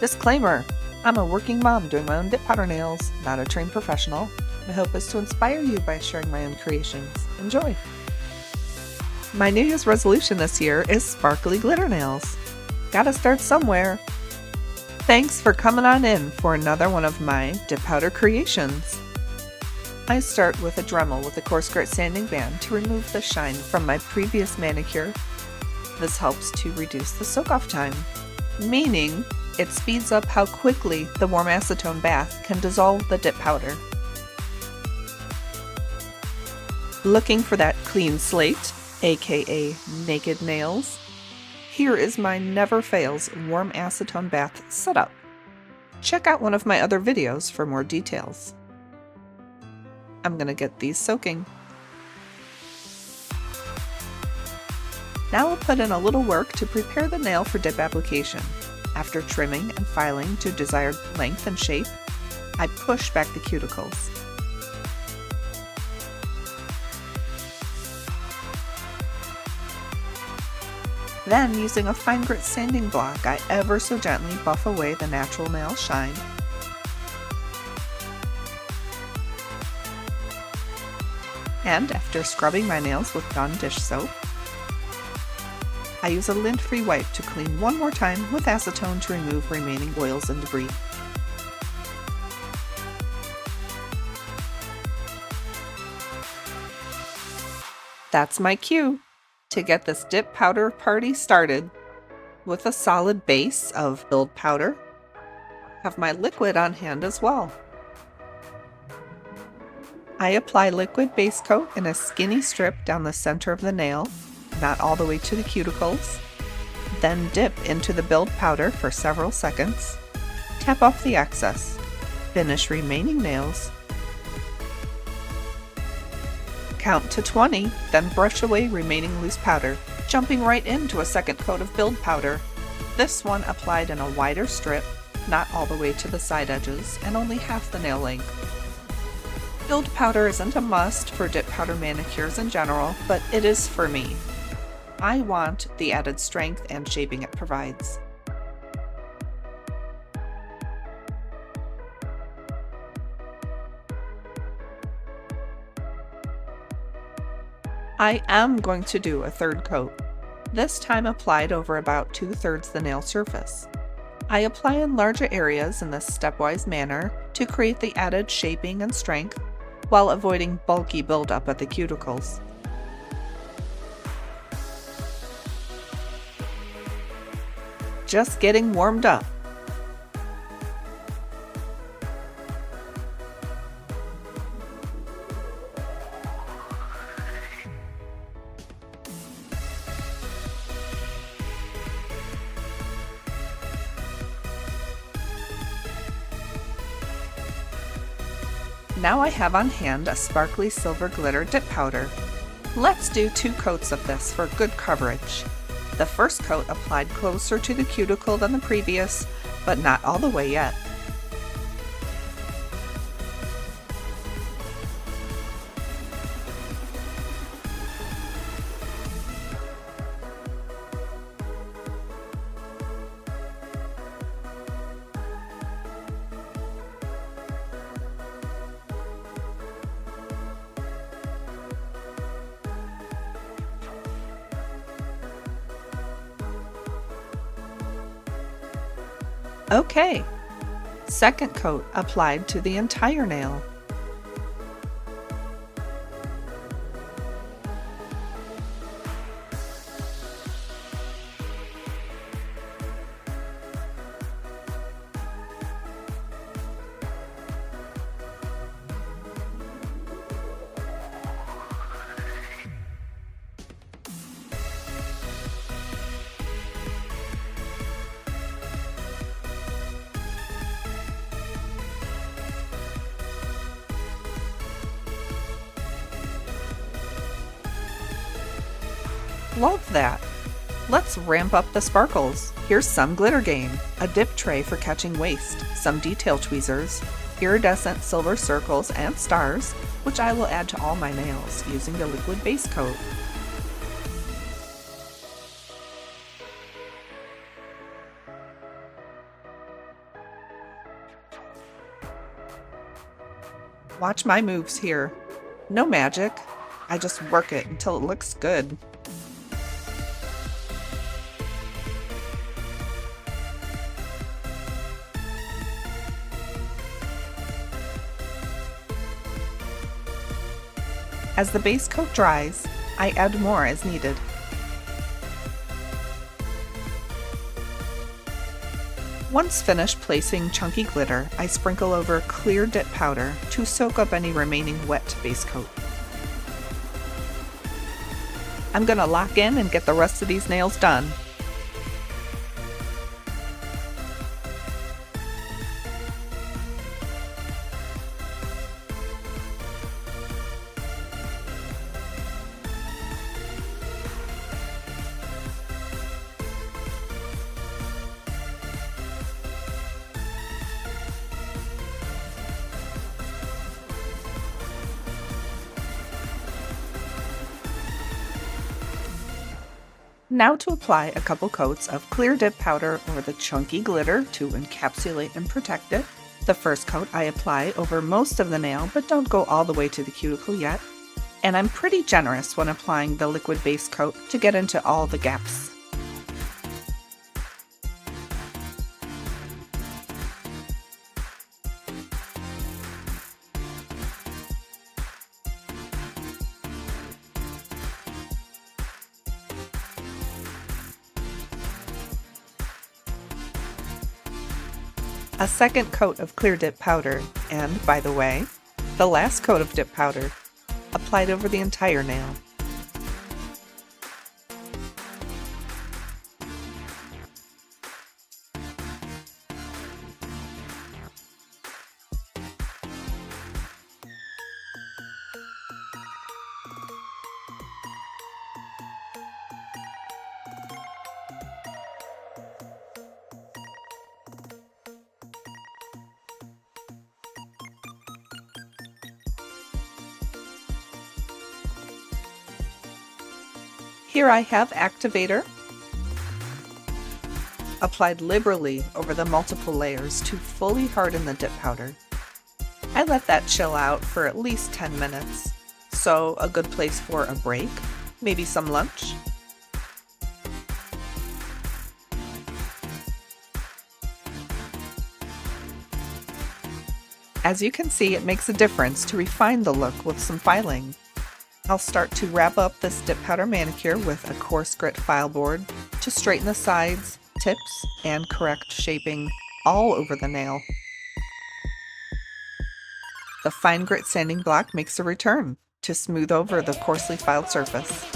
Disclaimer: I'm a working mom doing my own dip powder nails, not a trained professional. My hope is to inspire you by sharing my own creations. Enjoy! My New Year's resolution this year is sparkly glitter nails. Gotta start somewhere. Thanks for coming on in for another one of my dip powder creations. I start with a Dremel with a coarse grit sanding band to remove the shine from my previous manicure. This helps to reduce the soak-off time, meaning it speeds up how quickly the warm acetone bath can dissolve the dip powder. Looking for that clean slate, aka naked nails? Here is my never fails warm acetone bath setup. Check out one of my other videos for more details. I'm gonna get these soaking. Now I'll put in a little work to prepare the nail for dip application. After trimming and filing to desired length and shape, I push back the cuticles. Then, using a fine grit sanding block, I ever so gently buff away the natural nail shine. And after scrubbing my nails with Dawn dish soap, I use a lint-free wipe to clean one more time with acetone to remove remaining oils and debris. That's my cue to get this dip powder party started. With a solid base of build powder, have my liquid on hand as well. I apply liquid base coat in a skinny strip down the center of the nail, not all the way to the cuticles, then dip into the build powder for several seconds, tap off the excess, finish remaining nails, count to 20, then brush away remaining loose powder, jumping right into a second coat of build powder, this one applied in a wider strip, not all the way to the side edges, and only half the nail length. Build powder isn't a must for dip powder manicures in general, but it is for me. I want the added strength and shaping it provides. I am going to do a third coat, this time applied over about 2/3 the nail surface. I apply in larger areas in this stepwise manner to create the added shaping and strength, while avoiding bulky buildup at the cuticles. Just getting warmed up. Now I have on hand a sparkly silver glitter dip powder. Let's do 2 coats of this for good coverage. The first coat applied closer to the cuticle than the previous, but not all the way yet. Okay, second coat applied to the entire nail. Love that! Let's ramp up the sparkles. Here's some glitter game, a dip tray for catching waste, some detail tweezers, iridescent silver circles and stars, which I will add to all my nails using the liquid base coat. Watch my moves here. No magic. I just work it until it looks good. As the base coat dries, I add more as needed. Once finished placing chunky glitter, I sprinkle over clear dip powder to soak up any remaining wet base coat. I'm gonna lock in and get the rest of these nails done. Now to apply a couple coats of clear dip powder over the chunky glitter to encapsulate and protect it. The first coat I apply over most of the nail, but don't go all the way to the cuticle yet. And I'm pretty generous when applying the liquid base coat to get into all the gaps. A second coat of clear dip powder, and by the way, the last coat of dip powder, applied over the entire nail. Here I have Activator, applied liberally over the multiple layers to fully harden the dip powder. I let that chill out for at least 10 minutes, so a good place for a break, maybe some lunch. As you can see, it makes a difference to refine the look with some filing. I'll start to wrap up this dip powder manicure with a coarse grit file board to straighten the sides, tips, and correct shaping all over the nail. The fine grit sanding block makes a return to smooth over the coarsely filed surface.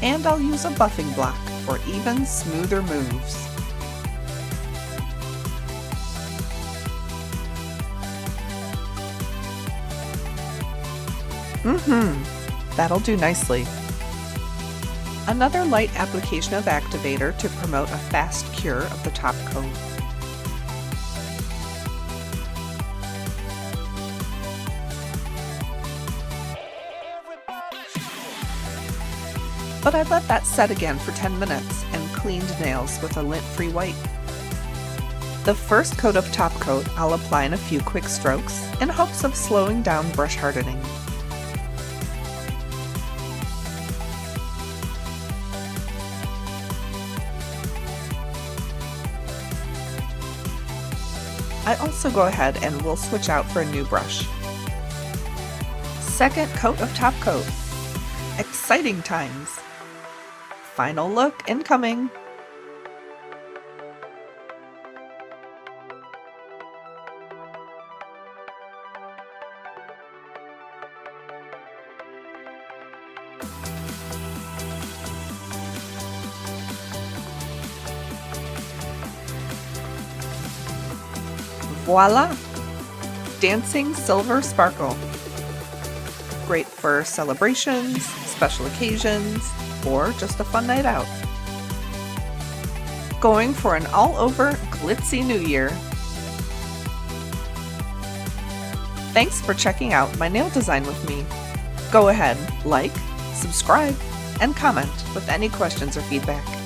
And I'll use a buffing block for even smoother moves. That'll do nicely. Another light application of Activator to promote a fast cure of the top coat. But I let that set again for 10 minutes and cleaned nails with a lint-free wipe. The first coat of top coat I'll apply in a few quick strokes in hopes of slowing down brush hardening. I also go ahead and we'll switch out for a new brush. Second coat of top coat. Exciting times! Final look incoming! Voila! Dancing silver sparkle. Great for celebrations, special occasions, or just a fun night out. Going for an all-over glitzy new year. Thanks for checking out my nail design with me. Go ahead, like, subscribe, and comment with any questions or feedback.